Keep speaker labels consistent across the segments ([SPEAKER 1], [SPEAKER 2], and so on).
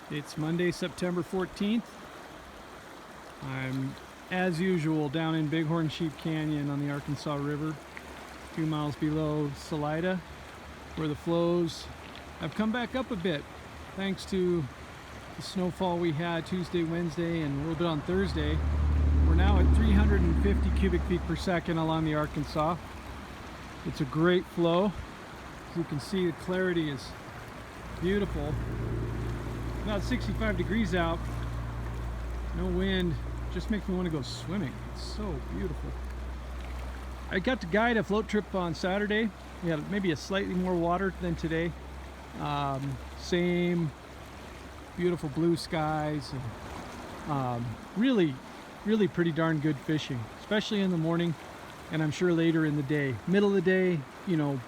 [SPEAKER 1] It's Monday, September 14th. I'm, as usual, down in Bighorn Sheep Canyon on the Arkansas River, 2 miles below Salida, where the flows have come back up a bit thanks to the snowfall we had Tuesday, Wednesday, and a little bit on Thursday. We're now at 350 cubic feet per second along the Arkansas. It's a great flow. As you can see, the clarity is beautiful. About 65 degrees out, no wind, just makes me want to go swimming. It's so beautiful. I got to guide a float trip on Saturday. We had maybe a slightly more water than today. Same beautiful blue skies, and really pretty darn good fishing, especially in the morning, and I'm sure later in the day. Middle of the day, you know,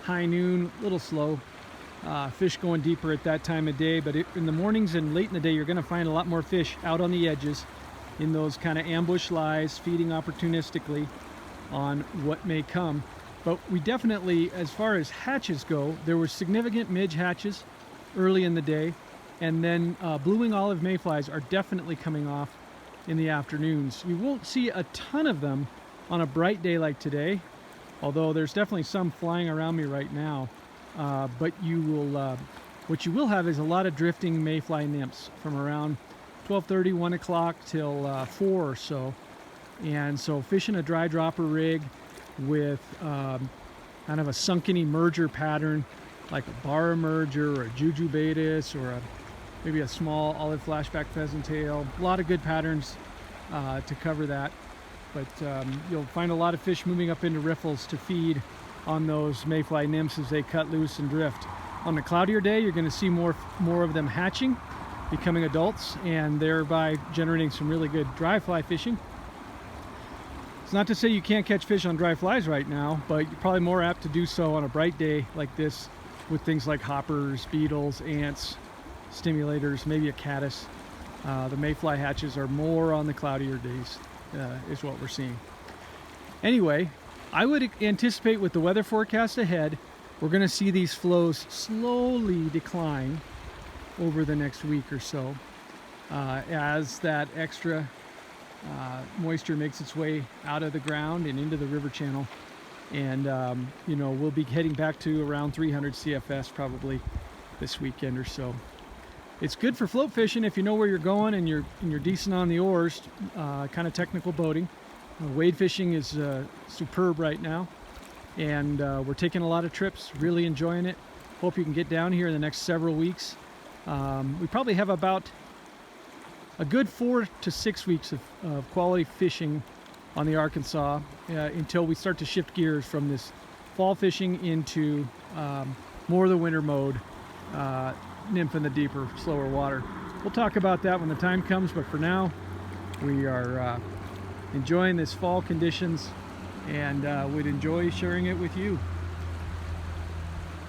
[SPEAKER 1] high noon, a little slow. Fish going deeper at that time of day, but in the mornings and late in the day, you're going to find a lot more fish out on the edges in those kind of ambush lies, feeding opportunistically on what may come. But we definitely, as far as hatches go, there were significant midge hatches early in the day, and then blue-wing olive mayflies are definitely coming off in the afternoons. You won't see a ton of them on a bright day like today, although there's definitely some flying around me right now. But you will, what you will have is a lot of drifting mayfly nymphs from around 12:30, 1 o'clock till 4 or so. And so fishing a dry dropper rig with kind of a sunken emerger pattern, like a bar emerger or a jujubatus or maybe a small olive flashback pheasant tail. A lot of good patterns to cover that. But you'll find a lot of fish moving up into riffles to feed on those mayfly nymphs as they cut loose and drift. On the cloudier day, you're going to see more of them hatching, becoming adults, and thereby generating some really good dry fly fishing. It's not to say you can't catch fish on dry flies right now, but you're probably more apt to do so on a bright day like this with things like hoppers, beetles, ants, stimulators, maybe a caddis. The mayfly hatches are more on the cloudier days, is what we're seeing. Anyway, I would anticipate with the weather forecast ahead, we're going to see these flows slowly decline over the next week or so as that extra moisture makes its way out of the ground and into the river channel. And, you know, we'll be heading back to around 300 CFS probably this weekend or so. It's good for float fishing if you know where you're going and you're decent on the oars, kind of technical boating. Wade fishing is superb right now, and we're taking a lot of trips, really enjoying it. Hope you can get down here in the next several weeks. We probably have about a good 4 to 6 weeks of quality fishing on the Arkansas until we start to shift gears from this fall fishing into more of the winter mode, nymph in the deeper, slower water. We'll talk about that when the time comes, but for now, we are enjoying this fall conditions, and would enjoy sharing it with you.